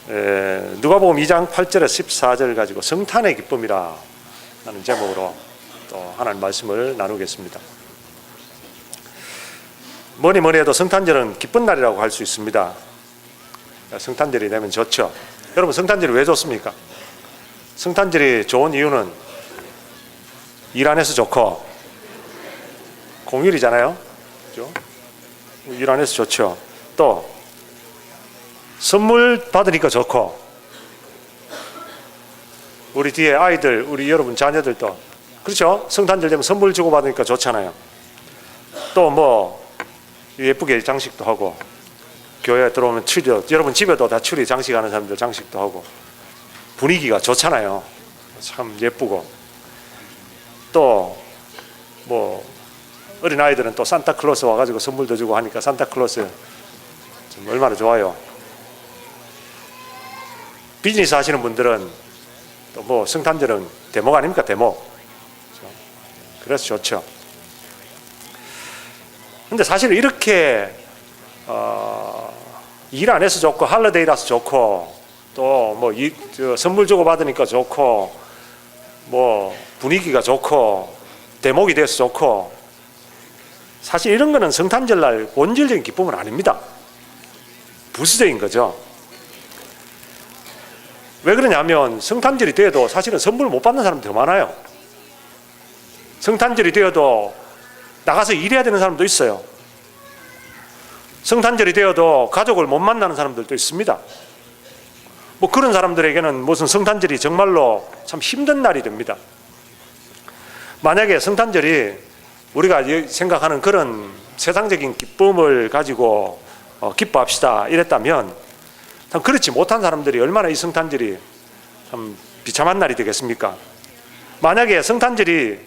누가복음 2장 8절에 14절 가지고 성탄의 기쁨이라 하는 제목으로 또 하나님 말씀을 나누겠습니다. 뭐니 해도 성탄절은 기쁜 날이라고 할 수 있습니다. 성탄절이 되면 좋죠. 여러분, 성탄절이 왜 좋습니까? 성탄절이 좋은 이유는 일 안 해서 좋고 공휴일이잖아요. 그렇죠? 일 안 해서 좋죠. 또 선물 받으니까 좋고, 우리 뒤에 아이들, 우리 여러분 자녀들도 그렇죠? 성탄절 되면 선물 주고 받으니까 좋잖아요. 또 뭐 예쁘게 장식도 하고, 교회에 들어오면 추리도, 여러분 집에도 다 추리 장식하는 사람들 장식도 하고, 분위기가 좋잖아요. 참 예쁘고, 또 뭐 어린 아이들은 또 산타클로스 와가지고 선물도 주고 하니까 산타클로스 좀 얼마나 좋아요. 비즈니스 하시는 분들은 또 뭐 성탄절은 대목 아닙니까? 대목. 그래서 좋죠. 근데 사실 이렇게 일 안 해서 좋고 할러데이라서 좋고, 또 뭐 선물 주고 받으니까 좋고, 뭐 분위기가 좋고 대목이 돼서 좋고, 사실 이런 거는 성탄절날 본질적인 기쁨은 아닙니다. 부수적인 거죠. 왜 그러냐면 성탄절이 되어도 사실은 선물 못 받는 사람이 더 많아요. 성탄절이 되어도 나가서 일해야 되는 사람도 있어요. 성탄절이 되어도 가족을 못 만나는 사람들도 있습니다. 뭐 그런 사람들에게는 무슨 성탄절이 정말로 참 힘든 날이 됩니다. 만약에 성탄절이 우리가 생각하는 그런 세상적인 기쁨을 가지고 기뻐합시다 이랬다면, 참 그렇지 못한 사람들이 얼마나 이 성탄절이 참 비참한 날이 되겠습니까? 만약에 성탄절이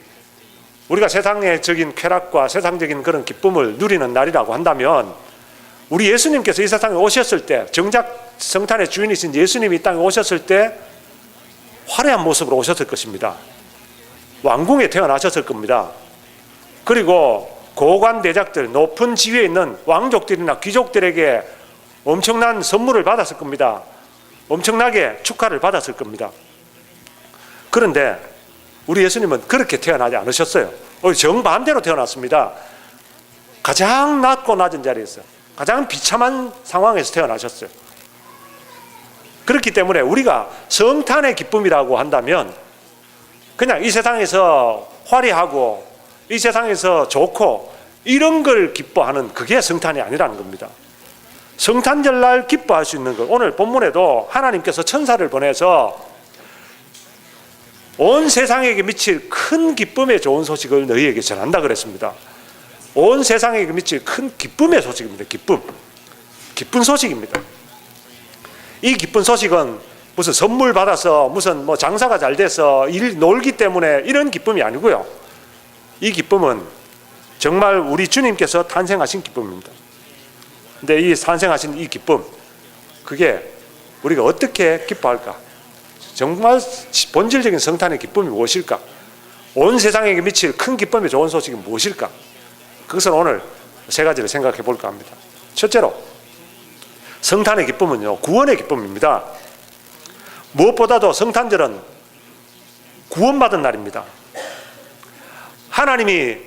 우리가 세상적인 쾌락과 세상적인 그런 기쁨을 누리는 날이라고 한다면, 우리 예수님께서 이 세상에 오셨을 때, 정작 성탄의 주인이신 예수님이 이 땅에 오셨을 때 화려한 모습으로 오셨을 것입니다. 왕궁에 태어나셨을 겁니다. 그리고 고관 대작들, 높은 지위에 있는 왕족들이나 귀족들에게 엄청난 선물을 받았을 겁니다. 엄청나게 축하를 받았을 겁니다. 그런데 우리 예수님은 그렇게 태어나지 않으셨어요. 정반대로 태어났습니다. 가장 낮고 낮은 자리에서, 가장 비참한 상황에서 태어나셨어요. 그렇기 때문에 우리가 성탄의 기쁨이라고 한다면 그냥 이 세상에서 화려하고 이 세상에서 좋고 이런 걸 기뻐하는, 그게 성탄이 아니라는 겁니다. 성탄절날 기뻐할 수 있는 것, 오늘 본문에도 하나님께서 천사를 보내서 온 세상에게 미칠 큰 기쁨의 좋은 소식을 너희에게 전한다 그랬습니다. 온 세상에게 미칠 큰 기쁨의 소식입니다. 기쁜 소식입니다. 이 기쁜 소식은 무슨 선물 받아서 무슨 뭐 장사가 잘 돼서 놀기 때문에 이런 기쁨이 아니고요. 이 기쁨은 정말 우리 주님께서 탄생하신 기쁨입니다. 근데 이 탄생하신 이 기쁨, 그게 우리가 어떻게 기뻐할까? 정말 본질적인 성탄의 기쁨이 무엇일까? 온 세상에게 미칠 큰 기쁨의 좋은 소식이 무엇일까? 그것을 오늘 세 가지를 생각해 볼까 합니다. 첫째로, 성탄의 기쁨은요, 구원의 기쁨입니다. 무엇보다도 성탄절은 구원받은 날입니다. 하나님이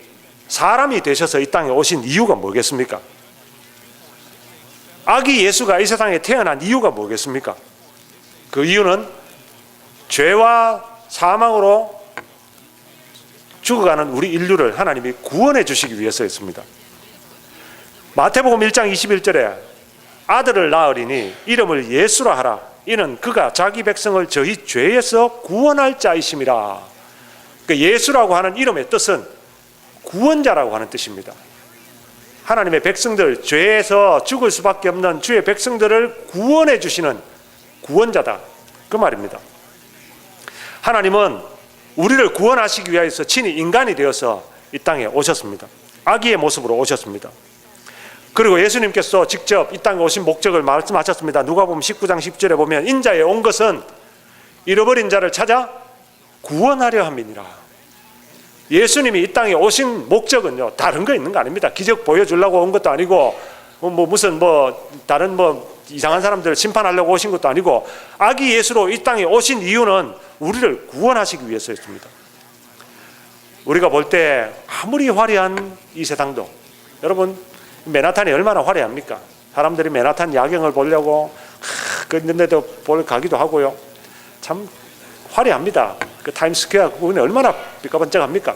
사람이 되셔서 이 땅에 오신 이유가 뭐겠습니까? 아기 예수가 이 세상에 태어난 이유가 뭐겠습니까? 그 이유는 죄와 사망으로 죽어가는 우리 인류를 하나님이 구원해 주시기 위해서였습니다. 마태복음 1장 21절에 아들을 낳으리니 이름을 예수라 하라. 이는 그가 자기 백성을 저희 죄에서 구원할 자이심이라. 그러니까 예수라고 하는 이름의 뜻은 구원자라고 하는 뜻입니다. 하나님의 백성들, 죄에서 죽을 수밖에 없는 주의 백성들을 구원해 주시는 구원자다, 그 말입니다. 하나님은 우리를 구원하시기 위해서 친히 인간이 되어서 이 땅에 오셨습니다. 아기의 모습으로 오셨습니다. 그리고 예수님께서 직접 이 땅에 오신 목적을 말씀하셨습니다. 누가복음 19장 10절에 보면 인자에 온 것은 잃어버린 자를 찾아 구원하려 함이니라. 예수님이 이 땅에 오신 목적은요, 다른 거 있는 거 아닙니다. 기적 보여주려고 온 것도 아니고 무슨 다른 이상한 사람들을 심판하려고 오신 것도 아니고 아기 예수로 이 땅에 오신 이유는 우리를 구원하시기 위해서였습니다. 우리가 볼 때 아무리 화려한 이 세상도, 여러분 맨하탄이 얼마나 화려합니까? 사람들이 맨하탄 야경을 보려고 그런데도 보러 가기도 하고요. 참 화려합니다. 그 타임스퀘어 부분이 얼마나 삐까번쩍합니까?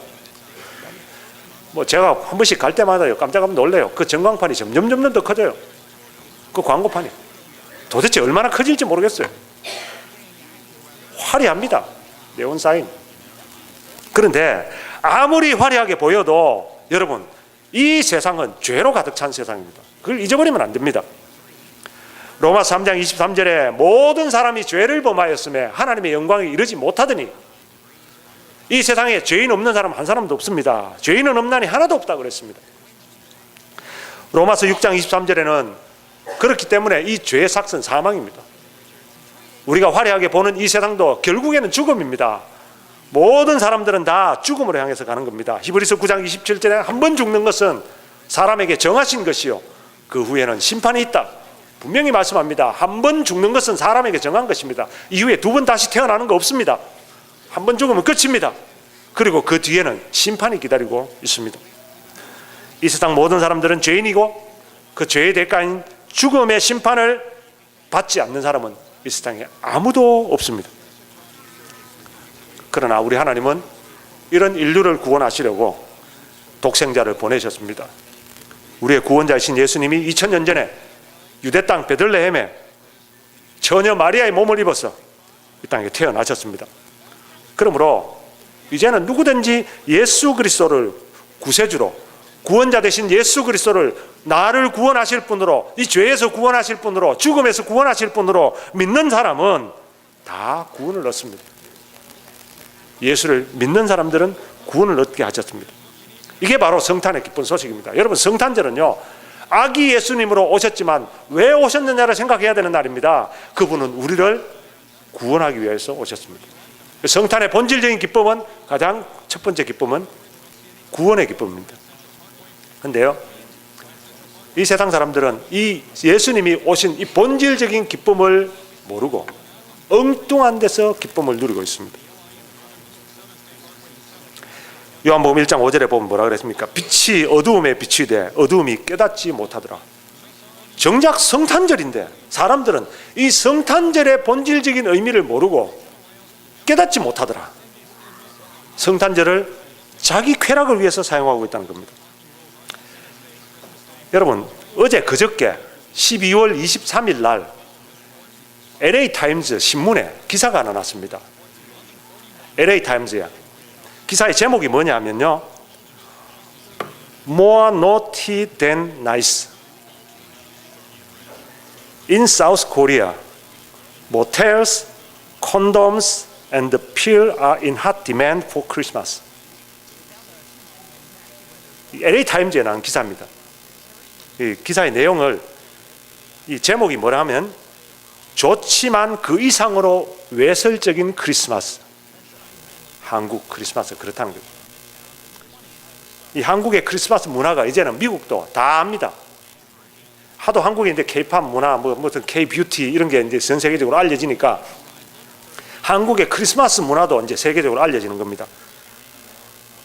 뭐 제가 한 번씩 갈 때마다요 깜짝 놀래요. 그 전광판이 점점 더 커져요. 그 광고판이 도대체 얼마나 커질지 모르겠어요. 화려합니다. 네온 사인. 그런데 아무리 화려하게 보여도 여러분 이 세상은 죄로 가득 찬 세상입니다. 그걸 잊어버리면 안 됩니다. 로마서 3장 23절에 모든 사람이 죄를 범하였음에 하나님의 영광에 이르지 못하더니, 이 세상에 죄인 없는 사람 한 사람도 없습니다. 죄인은 없나니 하나도 없다 그랬습니다. 로마서 6장 23절에는 그렇기 때문에 이 죄의 삭은 사망입니다. 우리가 화려하게 보는 이 세상도 결국에는 죽음입니다. 모든 사람들은 다 죽음으로 향해서 가는 겁니다. 히브리서 9장 27절에 한 번 죽는 것은 사람에게 정하신 것이요 그 후에는 심판이 있다. 분명히 말씀합니다. 한 번 죽는 것은 사람에게 정한 것입니다. 이후에 두 번 다시 태어나는 거 없습니다. 한 번 죽으면 끝입니다. 그리고 그 뒤에는 심판이 기다리고 있습니다. 이 세상 모든 사람들은 죄인이고 그 죄의 대가인 죽음의 심판을 받지 않는 사람은 이 세상에 아무도 없습니다. 그러나 우리 하나님은 이런 인류를 구원하시려고 독생자를 보내셨습니다. 우리의 구원자이신 예수님이 2000년 전에 유대 땅 베들레헴에 처녀 마리아의 몸을 입어서 이 땅에 태어나셨습니다. 그러므로 이제는 누구든지 예수 그리스도를 구세주로, 구원자 되신 예수 그리스도를 나를 구원하실 분으로, 이 죄에서 구원하실 분으로, 죽음에서 구원하실 분으로 믿는 사람은 다 구원을 얻습니다. 예수를 믿는 사람들은 구원을 얻게 하셨습니다. 이게 바로 성탄의 기쁜 소식입니다. 여러분, 성탄절은요 아기 예수님으로 오셨지만 왜 오셨느냐를 생각해야 되는 날입니다. 그분은 우리를 구원하기 위해서 오셨습니다. 성탄의 본질적인 기쁨은, 가장 첫 번째 기쁨은 구원의 기쁨입니다. 그런데요 이 세상 사람들은 이 예수님이 오신 이 본질적인 기쁨을 모르고 엉뚱한 데서 기쁨을 누리고 있습니다. 요한복음 1장 5절에 보면 뭐라 그랬습니까? 빛이 어두움에 비추되 어두움이 깨닫지 못하더라. 정작 성탄절인데 사람들은 이 성탄절의 본질적인 의미를 모르고 깨닫지 못하더라. 성탄절을 자기 쾌락을 위해서 사용하고 있다는 겁니다. 여러분, 어제 그저께 12월 23일 날 LA 타임즈 신문에 기사가 하나 났습니다. LA 타임즈야. 기사의 제목이 뭐냐 하면요, More naughty than nice. In South Korea, motels, condoms, and pill are in hot demand for Christmas. LA 타임즈에 나온 기사입니다. 이 기사의 내용을, 이 제목이 뭐라 하면 좋지만 그 이상으로 외설적인 크리스마스. 한국 크리스마스 그렇다는 거예요. 이 한국의 크리스마스 문화가 이제는 미국도 다 압니다. 하도 한국에 이제 K-팝 문화, 무슨 K-뷰티 이런 게 이제 전 세계적으로 알려지니까 한국의 크리스마스 문화도 이제 세계적으로 알려지는 겁니다.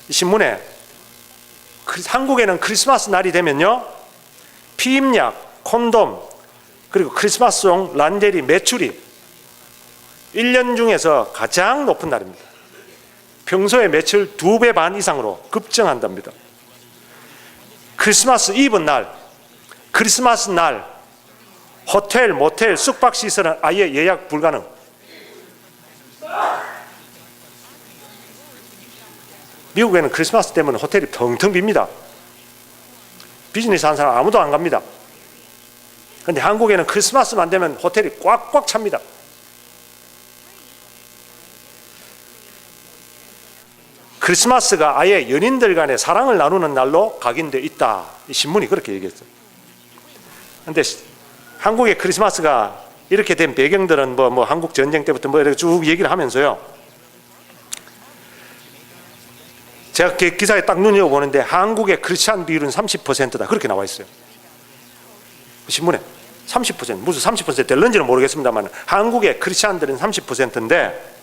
이 신문에 한국에는 크리스마스 날이 되면요, 피임약, 콘돔, 그리고 크리스마스용 란제리 매출이 1년 중에서 가장 높은 날입니다. 평소의 매출 2배 반 이상으로 급증한답니다. 크리스마스 이브 날, 크리스마스 날 호텔, 모텔, 숙박시설은 아예 예약 불가능. 미국에는 크리스마스 때문에 호텔이 텅텅 빕니다. 비즈니스 하는 사람 아무도 안 갑니다. 그런데 한국에는 크리스마스만 되면 호텔이 꽉꽉 찹니다. 크리스마스가 아예 연인들 간의 사랑을 나누는 날로 각인되어 있다. 이 신문이 그렇게 얘기했어요. 그런데 한국의 크리스마스가 이렇게 된 배경들은 뭐 한국 전쟁 때부터 뭐 이렇게 쭉 얘기를 하면서요, 제가 기사에 딱 눈여겨보는데 한국의 크리스찬 비율은 30%다. 그렇게 나와 있어요. 신문에. 30%, 무슨 30% 될는지는 모르겠습니다만 한국의 크리스찬들은 30%인데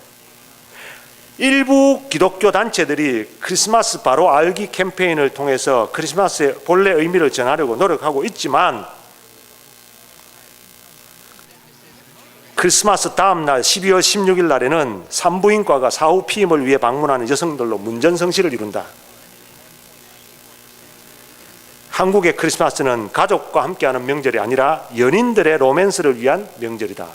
일부 기독교 단체들이 크리스마스 바로 알기 캠페인을 통해서 크리스마스의 본래 의미를 전하려고 노력하고 있지만 크리스마스 다음 날 12월 16일 날에는 산부인과가 사후 피임을 위해 방문하는 여성들로 문전성시를 이룬다. 한국의 크리스마스는 가족과 함께하는 명절이 아니라 연인들의 로맨스를 위한 명절이다.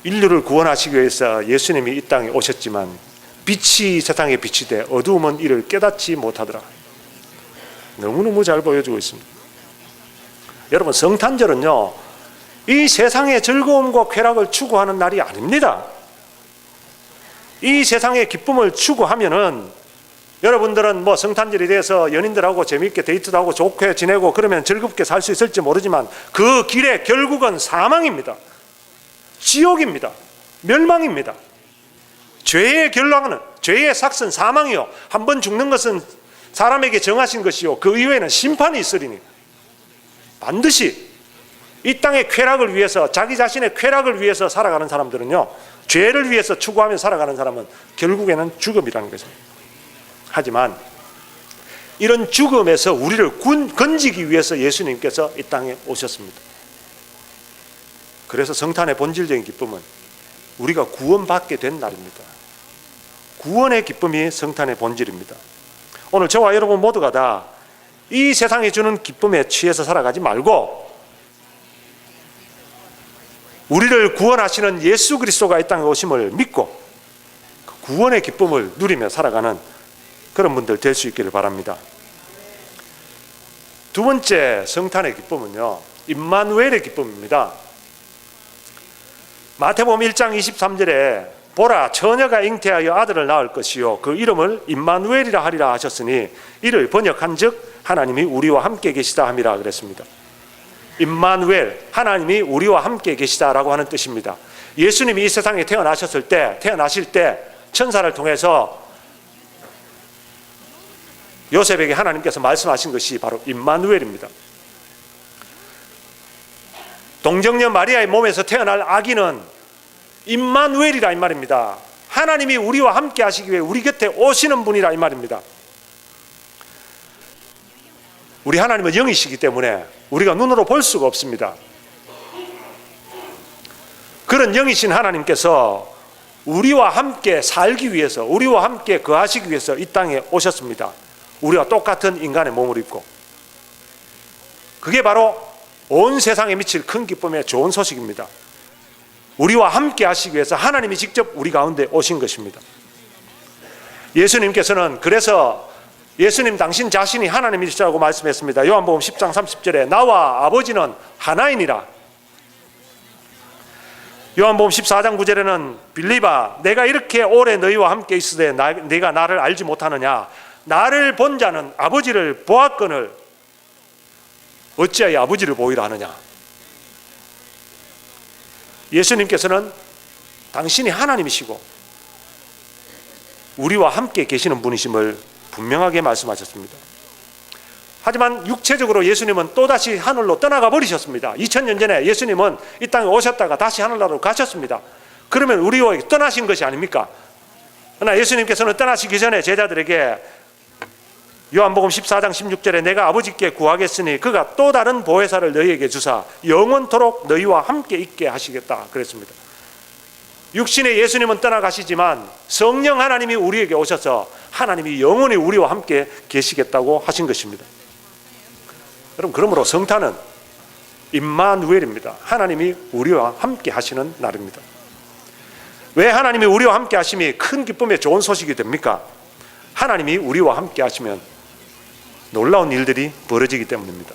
인류를 구원하시기 위해서 예수님이 이 땅에 오셨지만 빛이 세상에 빛이 돼 어두움은 이를 깨닫지 못하더라. 너무너무 잘 보여주고 있습니다. 여러분, 성탄절은요, 이 세상의 즐거움과 쾌락을 추구하는 날이 아닙니다. 이 세상의 기쁨을 추구하면은 여러분들은 뭐 성탄절이 돼서 연인들하고 재미있게 데이트도 하고 좋게 지내고 그러면 즐겁게 살 수 있을지 모르지만 그 길의 결국은 사망입니다. 지옥입니다. 멸망입니다. 죄의 결론은, 죄의 삭은 사망이요, 한 번 죽는 것은 사람에게 정하신 것이요 그 이후에는 심판이 있으리니 반드시 이 땅의 쾌락을 위해서, 자기 자신의 쾌락을 위해서 살아가는 사람들은요, 죄를 위해서 추구하며 살아가는 사람은 결국에는 죽음이라는 것입니다. 하지만 이런 죽음에서 우리를 건지기 위해서 예수님께서 이 땅에 오셨습니다. 그래서 성탄의 본질적인 기쁨은 우리가 구원받게 된 날입니다. 구원의 기쁨이 성탄의 본질입니다. 오늘 저와 여러분 모두가 다 이 세상이 주는 기쁨에 취해서 살아가지 말고 우리를 구원하시는 예수 그리스도가 이 땅에 오심을 믿고 구원의 기쁨을 누리며 살아가는 그런 분들 될 수 있기를 바랍니다. 두 번째 성탄의 기쁨은요, 임마누엘의 기쁨입니다. 마태복음 1장 23절에 보라, 처녀가 잉태하여 아들을 낳을 것이요 그 이름을 임마누엘이라 하리라 하셨으니 이를 번역한즉 하나님이 우리와 함께 계시다 함이라 그랬습니다. 임마누엘, 하나님이 우리와 함께 계시다라고 하는 뜻입니다. 예수님이 이 세상에 태어나실 때 천사를 통해서 요셉에게 하나님께서 말씀하신 것이 바로 임마누엘입니다. 동정녀 마리아의 몸에서 태어날 아기는 임마누엘이라 이 말입니다. 하나님이 우리와 함께 하시기 위해 우리 곁에 오시는 분이라 이 말입니다. 우리 하나님은 영이시기 때문에 우리가 눈으로 볼 수가 없습니다. 그런 영이신 하나님께서 우리와 함께 살기 위해서, 우리와 함께 거하시기 위해서 이 땅에 오셨습니다. 우리와 똑같은 인간의 몸을 입고. 그게 바로 온 세상에 미칠 큰 기쁨의 좋은 소식입니다. 우리와 함께 하시기 위해서 하나님이 직접 우리 가운데 오신 것입니다. 예수님께서는 그래서 예수님 당신 자신이 하나님이시라고 말씀했습니다. 요한복음 10장 30절에 나와 아버지는 하나이니라. 요한복음 14장 9절에는 빌립아, 내가 이렇게 오래 너희와 함께 있으되 네가 나를 알지 못하느냐. 나를 본 자는 아버지를 보았거늘 어찌하여 아버지를 보이라 하느냐. 예수님께서는 당신이 하나님이시고 우리와 함께 계시는 분이심을 분명하게 말씀하셨습니다. 하지만 육체적으로 예수님은 또다시 하늘로 떠나가 버리셨습니다. 2000년 전에 예수님은 이 땅에 오셨다가 다시 하늘나라로 가셨습니다. 그러면 우리와 떠나신 것이 아닙니까? 그러나 예수님께서는 떠나시기 전에 제자들에게 요한복음 14장 16절에 내가 아버지께 구하겠으니 그가 또 다른 보혜사를 너희에게 주사 영원토록 너희와 함께 있게 하시겠다 그랬습니다. 육신의 예수님은 떠나가시지만 성령 하나님이 우리에게 오셔서 하나님이 영원히 우리와 함께 계시겠다고 하신 것입니다. 여러분, 그러므로 성탄은 임마누엘입니다. 하나님이 우리와 함께 하시는 날입니다. 왜 하나님이 우리와 함께 하심이 큰 기쁨의 좋은 소식이 됩니까? 하나님이 우리와 함께 하시면 놀라운 일들이 벌어지기 때문입니다.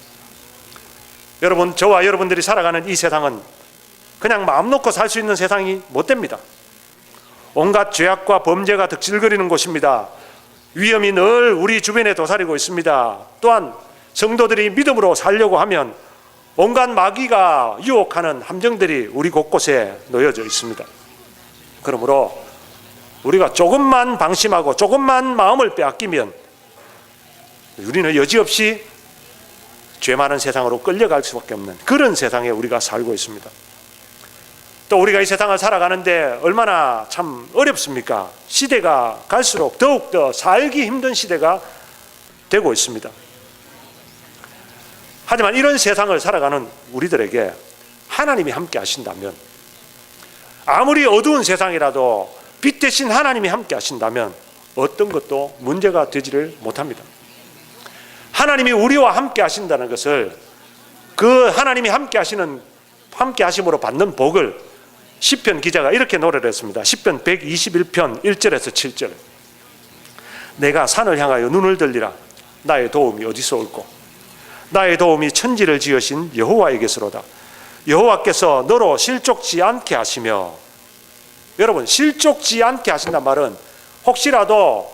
여러분, 저와 여러분들이 살아가는 이 세상은 그냥 마음 놓고 살 수 있는 세상이 못 됩니다. 온갖 죄악과 범죄가 득실거리는 곳입니다. 위험이 늘 우리 주변에 도사리고 있습니다. 또한 성도들이 믿음으로 살려고 하면 온갖 마귀가 유혹하는 함정들이 우리 곳곳에 놓여져 있습니다. 그러므로 우리가 조금만 방심하고 조금만 마음을 빼앗기면 우리는 여지없이 죄 많은 세상으로 끌려갈 수밖에 없는 그런 세상에 우리가 살고 있습니다. 또 우리가 이 세상을 살아가는데 얼마나 참 어렵습니까? 시대가 갈수록 더욱더 살기 힘든 시대가 되고 있습니다. 하지만 이런 세상을 살아가는 우리들에게 하나님이 함께 하신다면, 아무리 어두운 세상이라도 빛 대신 하나님이 함께 하신다면 어떤 것도 문제가 되지를 못합니다. 하나님이 우리와 함께 하신다는 것을, 그 하나님이 함께 하심으로 받는 복을 시편 기자가 이렇게 노래를 했습니다. 시편 121편 1절에서 7절. 내가 산을 향하여 눈을 들리라. 나의 도움이 어디서 올꼬? 나의 도움이 천지를 지으신 여호와에게서로다. 여호와께서 너로 실족지 않게 하시며. 여러분, 실족지 않게 하신단 말은 혹시라도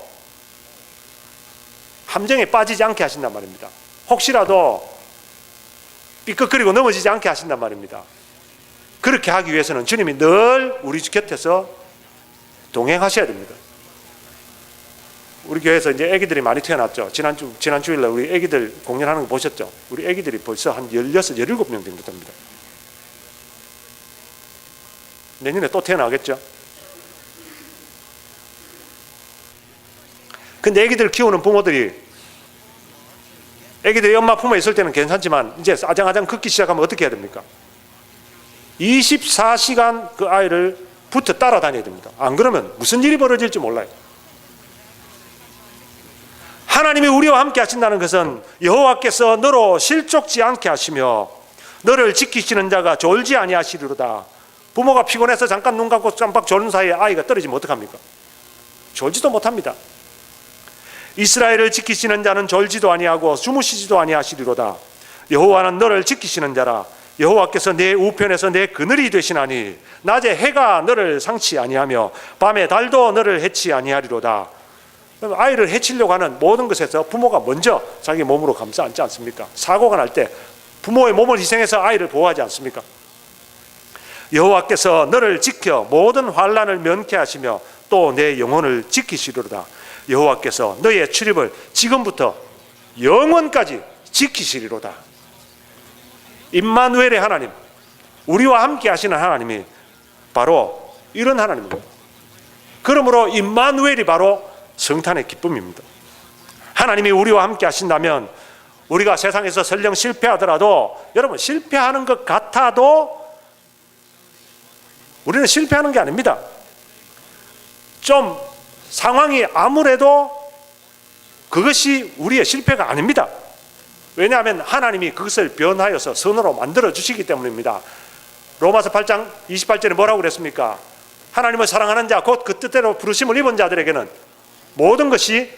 함정에 빠지지 않게 하신단 말입니다. 혹시라도 삐끗거리고 넘어지지 않게 하신단 말입니다. 그렇게 하기 위해서는 주님이 늘 우리 곁에서 동행하셔야 됩니다. 우리 교회에서 이제 아기들이 많이 태어났죠. 지난 주일날 우리 아기들 공연하는 거 보셨죠? 우리 아기들이 벌써 한 16, 17명 정도 됩니다. 내년에 또 태어나겠죠? 근데 아기들 키우는 부모들이, 아기들이 엄마 품에 있을 때는 괜찮지만 이제 아장아장 긋기 시작하면 어떻게 해야 됩니까? 24시간 그 아이를 붙어 따라다녀야 됩니다. 안 그러면 무슨 일이 벌어질지 몰라요. 하나님이 우리와 함께 하신다는 것은 여호와께서 너로 실족지 않게 하시며 너를 지키시는 자가 졸지 아니하시리로다. 부모가 피곤해서 잠깐 눈 감고 깜빡 졸는 사이에 아이가 떨어지면 어떡합니까? 졸지도 못합니다. 이스라엘을 지키시는 자는 졸지도 아니하고 주무시지도 아니하시리로다. 여호와는 너를 지키시는 자라. 여호와께서 내 우편에서 내 그늘이 되시나니 낮에 해가 너를 상치 아니하며 밤에 달도 너를 해치 아니하리로다. 아이를 해치려고 하는 모든 것에서 부모가 먼저 자기 몸으로 감싸 안지 않습니까? 사고가 날 때 부모의 몸을 희생해서 아이를 보호하지 않습니까? 여호와께서 너를 지켜 모든 환난을 면케 하시며 또 내 영혼을 지키시리로다. 여호와께서 너의 출입을 지금부터 영원까지 지키시리로다. 임마누엘의 하나님, 우리와 함께 하시는 하나님이 바로 이런 하나님입니다. 그러므로 임마누엘이 바로 성탄의 기쁨입니다. 하나님이 우리와 함께 하신다면 우리가 세상에서 설령 실패하더라도, 여러분, 실패하는 것 같아도 우리는 실패하는 게 아닙니다. 좀 상황이 암울해도 그것이 우리의 실패가 아닙니다. 왜냐하면 하나님이 그것을 변하여서 선으로 만들어 주시기 때문입니다. 로마서 8장 28절에 뭐라고 그랬습니까? 하나님을 사랑하는 자, 곧 그 뜻대로 부르심을 입은 자들에게는 모든 것이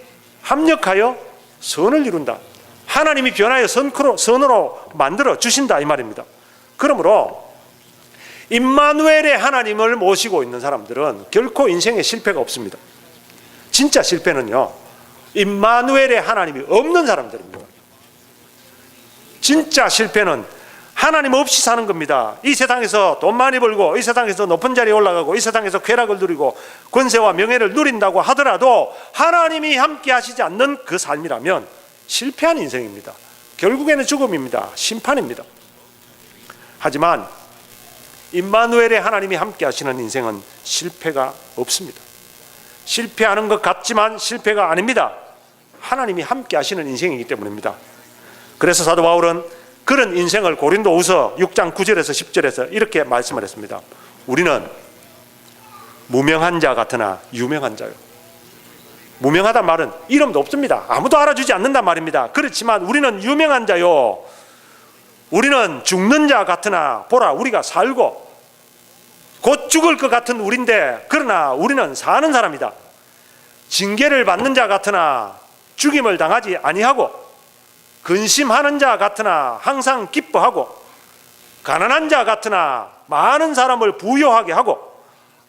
합력하여 선을 이룬다. 하나님이 변하여 선으로 만들어 주신다, 이 말입니다. 그러므로 임마누엘의 하나님을 모시고 있는 사람들은 결코 인생에 실패가 없습니다. 진짜 실패는요, 임마누엘의 하나님이 없는 사람들입니다. 진짜 실패는 하나님 없이 사는 겁니다. 이 세상에서 돈 많이 벌고, 이 세상에서 높은 자리에 올라가고, 이 세상에서 쾌락을 누리고 권세와 명예를 누린다고 하더라도 하나님이 함께 하시지 않는 그 삶이라면 실패한 인생입니다. 결국에는 죽음입니다. 심판입니다. 하지만 임마누엘의 하나님이 함께 하시는 인생은 실패가 없습니다. 실패하는 것 같지만 실패가 아닙니다. 하나님이 함께 하시는 인생이기 때문입니다. 그래서 사도 바울은 그런 인생을 고린도후서 6장 9절에서 10절에서 이렇게 말씀을 했습니다. 우리는 무명한 자 같으나 유명한 자요. 무명하단 말은 이름도 없습니다. 아무도 알아주지 않는단 말입니다. 그렇지만 우리는 유명한 자요. 우리는 죽는 자 같으나 보라, 우리가 살고 곧 죽을 것 같은 우리인데 그러나 우리는 사는 사람이다. 징계를 받는 자 같으나 죽임을 당하지 아니하고, 근심하는 자 같으나 항상 기뻐하고, 가난한 자 같으나 많은 사람을 부유하게 하고,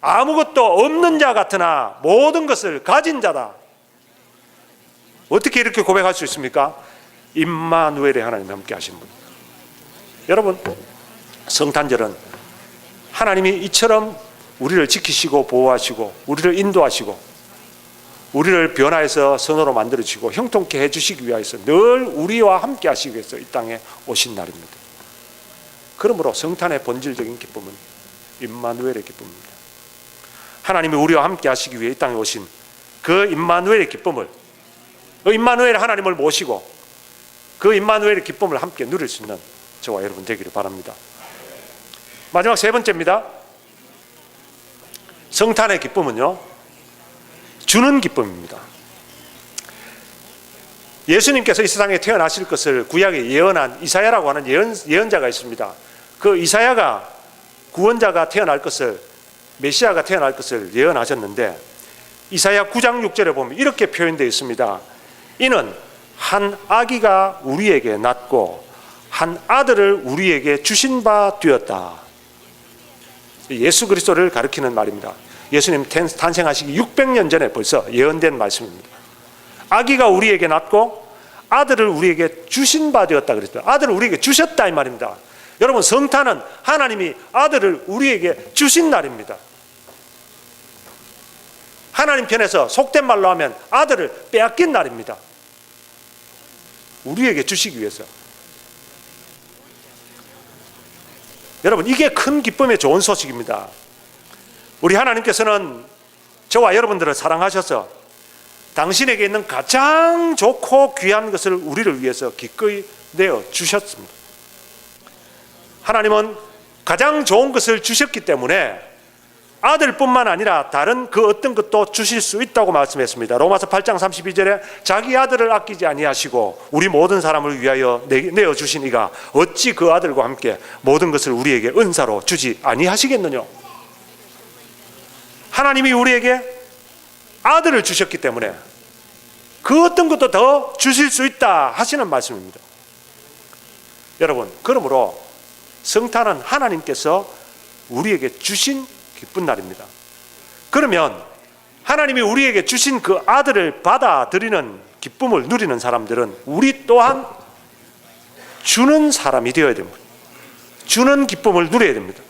아무것도 없는 자 같으나 모든 것을 가진 자다. 어떻게 이렇게 고백할 수 있습니까? 임마누엘의 하나님이 함께 하신 분. 여러분, 성탄절은 하나님이 이처럼 우리를 지키시고 보호하시고 우리를 인도하시고 우리를 변화해서 선으로 만들어주시고 형통케 해주시기 위해서 늘 우리와 함께 하시기 위해서 이 땅에 오신 날입니다. 그러므로 성탄의 본질적인 기쁨은 임마누엘의 기쁨입니다. 하나님이 우리와 함께 하시기 위해 이 땅에 오신 그 임마누엘의 기쁨을, 그 임마누엘 하나님을 모시고 그 임마누엘의 기쁨을 함께 누릴 수 있는 저와 여러분 되기를 바랍니다. 마지막 세 번째입니다. 성탄의 기쁨은요, 주는 기쁨입니다. 예수님께서 이 세상에 태어나실 것을 구약에 예언한 이사야라고 하는 예언자가 있습니다. 그 이사야가 구원자가 태어날 것을, 메시아가 태어날 것을 예언하셨는데 이사야 9장 6절에 보면 이렇게 표현되어 있습니다. 이는 한 아기가 우리에게 낳고 한 아들을 우리에게 주신 바 되었다. 예수 그리스도를 가리키는 말입니다. 예수님 탄생하시기 600년 전에 벌써 예언된 말씀입니다. 아기가 우리에게 낳고 아들을 우리에게 주신 바 되었다 그랬어요. 아들을 우리에게 주셨다 이 말입니다. 여러분, 성탄은 하나님이 아들을 우리에게 주신 날입니다. 하나님 편에서 속된 말로 하면 아들을 빼앗긴 날입니다. 우리에게 주시기 위해서. 여러분, 이게 큰 기쁨의 좋은 소식입니다. 우리 하나님께서는 저와 여러분들을 사랑하셔서 당신에게 있는 가장 좋고 귀한 것을 우리를 위해서 기꺼이 내어 주셨습니다. 하나님은 가장 좋은 것을 주셨기 때문에 아들뿐만 아니라 다른 그 어떤 것도 주실 수 있다고 말씀했습니다. 로마서 8장 32절에 자기 아들을 아끼지 아니하시고 우리 모든 사람을 위하여 내어주신 이가 어찌 그 아들과 함께 모든 것을 우리에게 은사로 주지 아니하시겠느냐. 하나님이 우리에게 아들을 주셨기 때문에 그 어떤 것도 더 주실 수 있다 하시는 말씀입니다. 여러분, 그러므로 성탄은 하나님께서 우리에게 주신 기쁜 날입니다. 그러면 하나님이 우리에게 주신 그 아들을 받아들이는 기쁨을 누리는 사람들은 우리 또한 주는 사람이 되어야 됩니다. 주는 기쁨을 누려야 됩니다.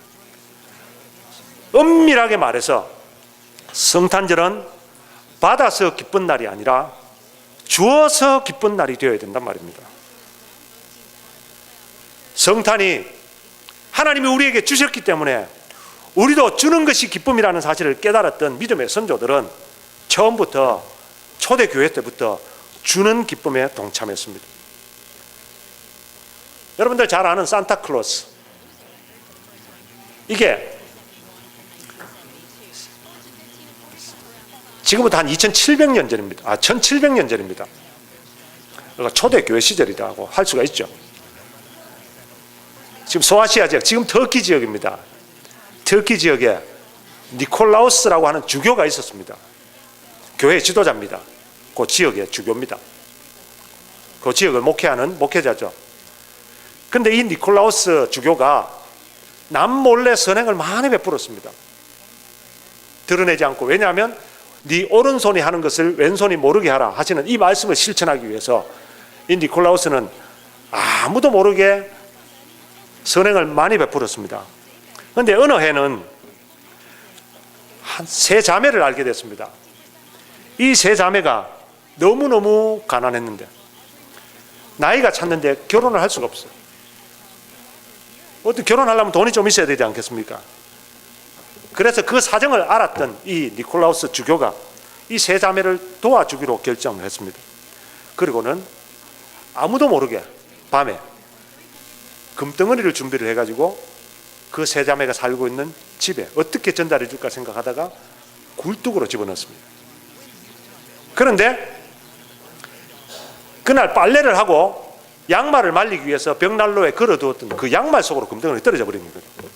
엄밀하게 말해서 성탄절은 받아서 기쁜 날이 아니라 주어서 기쁜 날이 되어야 된단 말입니다. 성탄이 하나님이 우리에게 주셨기 때문에 우리도 주는 것이 기쁨이라는 사실을 깨달았던 믿음의 선조들은 처음부터 초대교회 때부터 주는 기쁨에 동참했습니다. 여러분들 잘 아는 산타클로스, 이게 지금부터 한 2700년 전입니다. 1700년 전입니다. 그러니까 초대교회 시절이라고 할 수가 있죠. 지금 소아시아 지역, 지금 터키 지역입니다. 터키 지역에 니콜라우스라고 하는 주교가 있었습니다. 교회 지도자입니다. 그 지역의 주교입니다. 그 지역을 목회하는 목회자죠. 그런데 이 니콜라우스 주교가 남몰래 선행을 많이 베풀었습니다. 드러내지 않고. 왜냐하면 네 오른손이 하는 것을 왼손이 모르게 하라 하시는 이 말씀을 실천하기 위해서 이 니콜라우스는 아무도 모르게 선행을 많이 베풀었습니다. 그런데 어느 해는 한 세 자매를 알게 됐습니다. 이 세 자매가 너무너무 가난했는데 나이가 찼는데 결혼을 할 수가 없어요. 어떻게 결혼하려면 돈이 좀 있어야 되지 않겠습니까? 그래서 그 사정을 알았던 이 니콜라우스 주교가 이 세 자매를 도와주기로 결정을 했습니다. 그리고는 아무도 모르게 밤에 금덩어리를 준비를 해가지고 그 세 자매가 살고 있는 집에 어떻게 전달해 줄까 생각하다가 굴뚝으로 집어넣습니다. 그런데 그날 빨래를 하고 양말을 말리기 위해서 벽난로에 걸어두었던 그 양말 속으로 금덩어리가 떨어져 버린 거예요.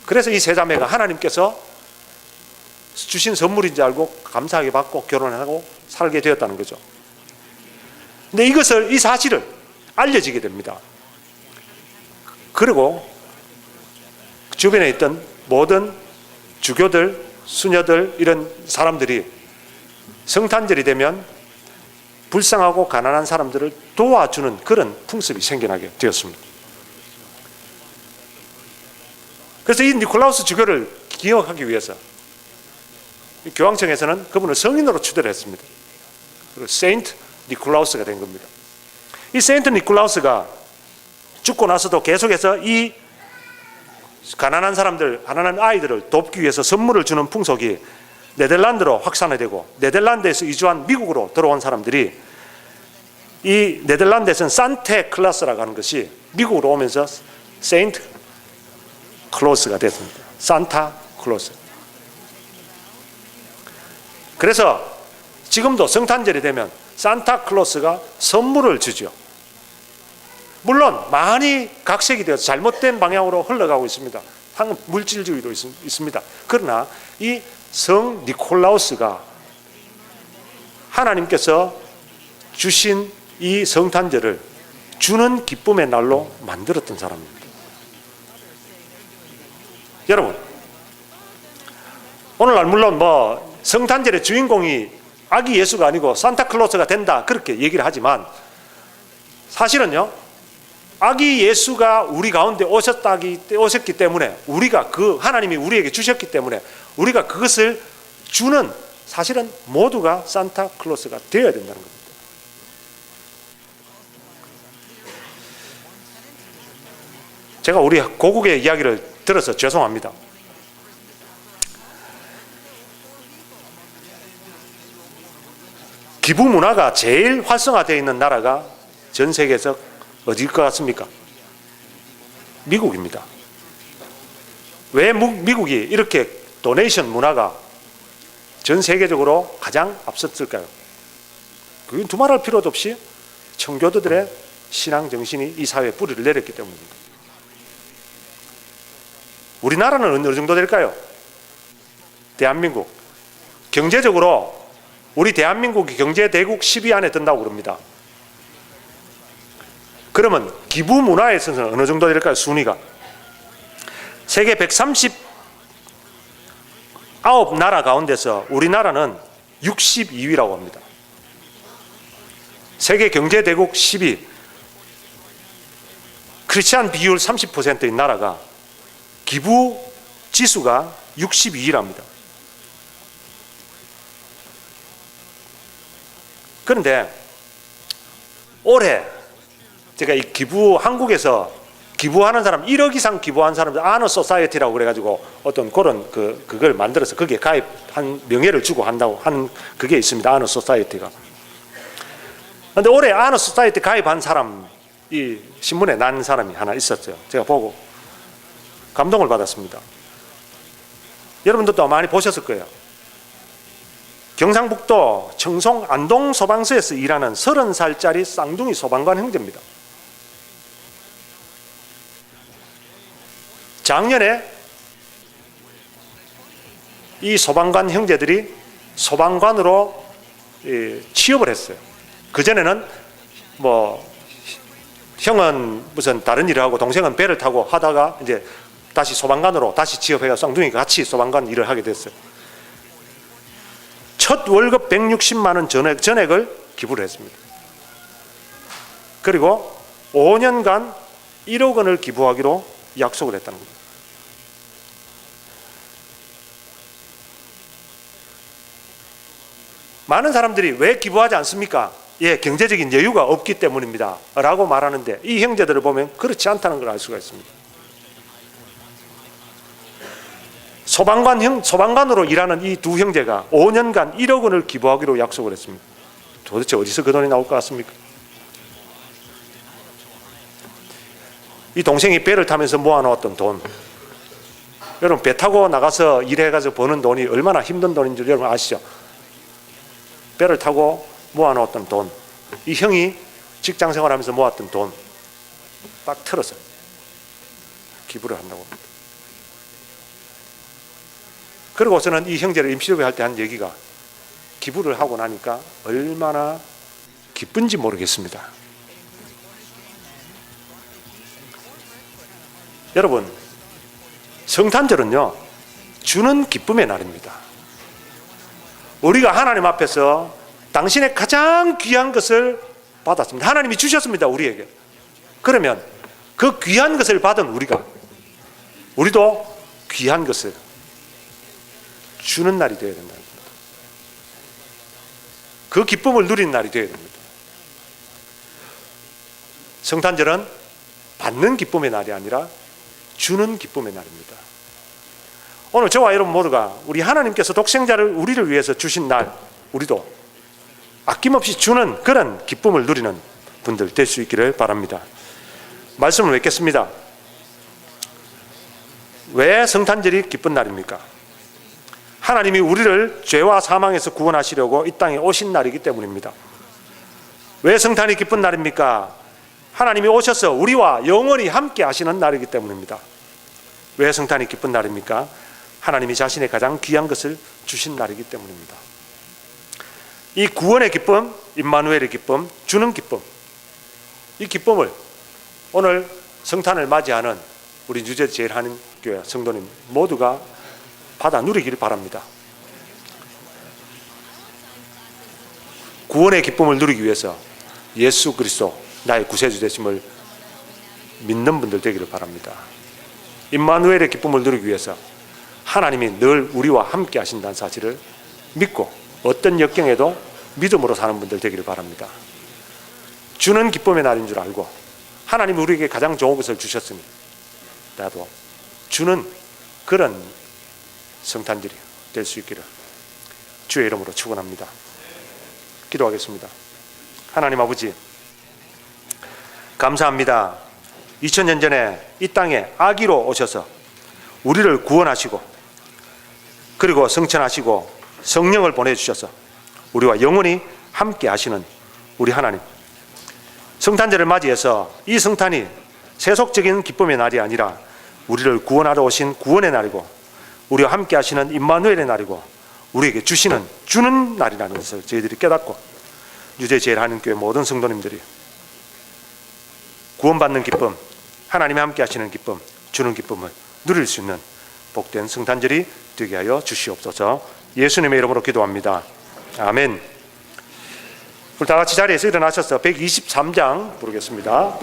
그래서 이 세 자매가 하나님께서 주신 선물인 줄 알고 감사하게 받고 결혼하고 살게 되었다는 거죠. 근데 이 사실을 알려지게 됩니다. 그리고 주변에 있던 모든 주교들, 수녀들, 이런 사람들이 성탄절이 되면 불쌍하고 가난한 사람들을 도와주는 그런 풍습이 생겨나게 되었습니다. 그래서 이 니콜라우스 주교를 기억하기 위해서 교황청에서는 그분을 성인으로 추대를 했습니다. 그리고 세인트 니콜라우스가 된 겁니다. 이 세인트 니콜라우스가 죽고 나서도 계속해서 이 가난한 사람들, 가난한 아이들을 돕기 위해서 선물을 주는 풍속이 네덜란드로 확산이 되고, 네덜란드에서 이주한 미국으로 들어온 사람들이 이 네덜란드에서는 산테클라스라고 하는 것이 미국으로 오면서 세인트 클로스가 됐습니다. 산타 클로스. 그래서 지금도 성탄절이 되면 산타클로스가 선물을 주죠. 물론 많이 각색이 되어서 잘못된 방향으로 흘러가고 있습니다. 물질주의도 있습니다. 그러나 이 성 니콜라우스가 하나님께서 주신 이 성탄절을 주는 기쁨의 날로 만들었던 사람입니다. 여러분, 오늘날 물론 성탄절의 주인공이 아기 예수가 아니고 산타클로스가 된다 그렇게 얘기를 하지만, 사실은요, 아기 예수가 우리 가운데 오셨기 때문에, 우리가 하나님이 우리에게 주셨기 때문에 우리가 그것을 주는, 사실은 모두가 산타클로스가 되어야 된다는 겁니다. 제가 우리 고국의 이야기를 들어서 죄송합니다. 기부 문화가 제일 활성화되어 있는 나라가 전 세계에서 어디일 것 같습니까? 미국입니다. 왜 미국이 이렇게 도네이션 문화가 전 세계적으로 가장 앞섰을까요? 그건 두말할 필요도 없이 청교도들의 신앙 정신이 이 사회에 뿌리를 내렸기 때문입니다. 우리나라는 어느 정도 될까요? 대한민국. 경제적으로 우리 대한민국이 경제대국 10위 안에 든다고 그럽니다. 그러면 기부 문화에서는 어느 정도 될까요? 순위가. 세계 139나라 가운데서 우리나라는 62위라고 합니다. 세계 경제대국 10위. 크리스찬 비율 30%인 나라가 기부 지수가 62위랍니다. 그런데 올해 제가 이 한국에서 기부하는 사람 1억 이상 기부한 사람들 아너 소사이어티라고 그래가지고 어떤 그런 그걸 만들어서 거기에 가입한 명예를 주고 한다고 하는 그게 있습니다. 아너 소사이어티가. 그런데 올해 아너 소사이어티 가입한 사람, 이 신문에 난 사람이 하나 있었어요. 제가 보고 감동을 받았습니다. 여러분들도 많이 보셨을 거예요. 경상북도 청송 안동 소방서에서 일하는 30살짜리 쌍둥이 소방관 형제입니다. 작년에 이 소방관 형제들이 소방관으로 취업을 했어요. 그전에는 형은 무슨 다른 일을 하고 동생은 배를 타고 하다가 이제 다시 소방관으로 다시 취업해서 쌍둥이가 같이 소방관 일을 하게 됐어요. 첫 월급 160만 원 전액을 기부를 했습니다. 그리고 5년간 1억 원을 기부하기로 약속을 했다는 겁니다. 많은 사람들이 왜 기부하지 않습니까? 경제적인 여유가 없기 때문입니다 라고 말하는데, 이 형제들을 보면 그렇지 않다는 걸 알 수가 있습니다. 소방관으로 일하는 이 두 형제가 5년간 1억 원을 기부하기로 약속을 했습니다. 도대체 어디서 그 돈이 나올 것 같습니까? 이 동생이 배를 타면서 모아놓았던 돈, 여러분 배 타고 나가서 일해가지고 버는 돈이 얼마나 힘든 돈인 줄 여러분 아시죠? 배를 타고 모아놓았던 돈, 이 형이 직장생활하면서 모았던 돈 딱 틀어서 기부를 한다고 합니다. 그리고서는 이 형제를 임시료배 할 때 한 얘기가, 기부를 하고 나니까 얼마나 기쁜지 모르겠습니다. 여러분, 성탄절은요, 주는 기쁨의 날입니다. 우리가 하나님 앞에서 당신의 가장 귀한 것을 받았습니다. 하나님이 주셨습니다, 우리에게. 그러면 그 귀한 것을 받은 우리도 귀한 것을 주는 날이 되어야 된다. 그 기쁨을 누리는 날이 되어야 됩니다. 성탄절은 받는 기쁨의 날이 아니라 주는 기쁨의 날입니다. 오늘 저와 여러분 모두가 우리 하나님께서 독생자를 우리를 위해서 주신 날, 우리도 아낌없이 주는 그런 기쁨을 누리는 분들 될 수 있기를 바랍니다. 말씀을 맺겠습니다. 왜 성탄절이 기쁜 날입니까? 하나님이 우리를 죄와 사망에서 구원하시려고 이 땅에 오신 날이기 때문입니다. 왜 성탄이 기쁜 날입니까? 하나님이 오셔서 우리와 영원히 함께 하시는 날이기 때문입니다. 왜 성탄이 기쁜 날입니까? 하나님이 자신의 가장 귀한 것을 주신 날이기 때문입니다. 이 구원의 기쁨, 임마누엘의 기쁨, 주는 기쁨, 이 기쁨을 오늘 성탄을 맞이하는 우리 뉴저지 제일한인교회 성도님 모두가 받아 누리기를 바랍니다. 구원의 기쁨을 누리기 위해서 예수 그리스도 나의 구세주 되심을 믿는 분들 되기를 바랍니다. 임마누엘의 기쁨을 누리기 위해서 하나님이 늘 우리와 함께 하신다는 사실을 믿고 어떤 역경에도 믿음으로 사는 분들 되기를 바랍니다. 주는 기쁨의 날인 줄 알고 하나님이 우리에게 가장 좋은 것을 주셨으니 나도 주는 그런 성탄절이 될 수 있기를 주의 이름으로 축원합니다. 기도하겠습니다. 하나님 아버지, 감사합니다. 2000년 전에 이 땅에 아기로 오셔서 우리를 구원하시고 그리고 성천하시고 성령을 보내주셔서 우리와 영원히 함께 하시는 우리 하나님, 성탄절을 맞이해서 이 성탄이 세속적인 기쁨의 날이 아니라 우리를 구원하러 오신 구원의 날이고 우리와 함께 하시는 임마누엘의 날이고 우리에게 주는 날이라는 것을 저희들이 깨닫고 뉴저지 제일한인교회 모든 성도님들이 구원받는 기쁨, 하나님이 함께 하시는 기쁨, 주는 기쁨을 누릴 수 있는 복된 성탄절이 되게 하여 주시옵소서. 예수님의 이름으로 기도합니다. 아멘. 우리 다 같이 자리에서 일어나셔서 123장 부르겠습니다.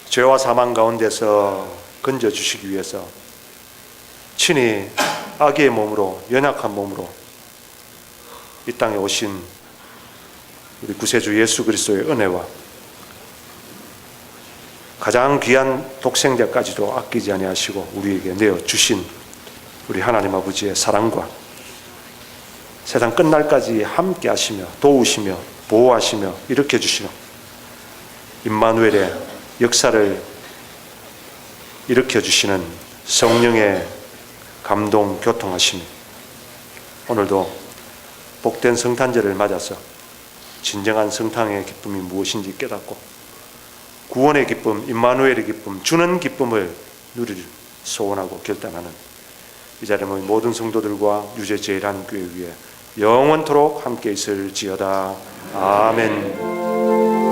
죄와 사망 가운데서 건져주시기 위해서 친히 아기의 몸으로, 연약한 몸으로 이 땅에 오신 우리 구세주 예수 그리스도의 은혜와 가장 귀한 독생자까지도 아끼지 아니하시고 우리에게 내어주신 우리 하나님 아버지의 사랑과 세상 끝날까지 함께 하시며 도우시며 보호하시며 일으켜주시는 임마누엘의 역사를 일으켜주시는 성령의 감동 교통하심, 오늘도 복된 성탄절을 맞아서 진정한 성탄의 기쁨이 무엇인지 깨닫고 구원의 기쁨, 임마누엘의 기쁨, 주는 기쁨을 누리를 소원하고 결단하는 이 자리에 모인 모든 성도들과 유죄 제일한 교회 위에 영원토록 함께 있을지어다. 아멘.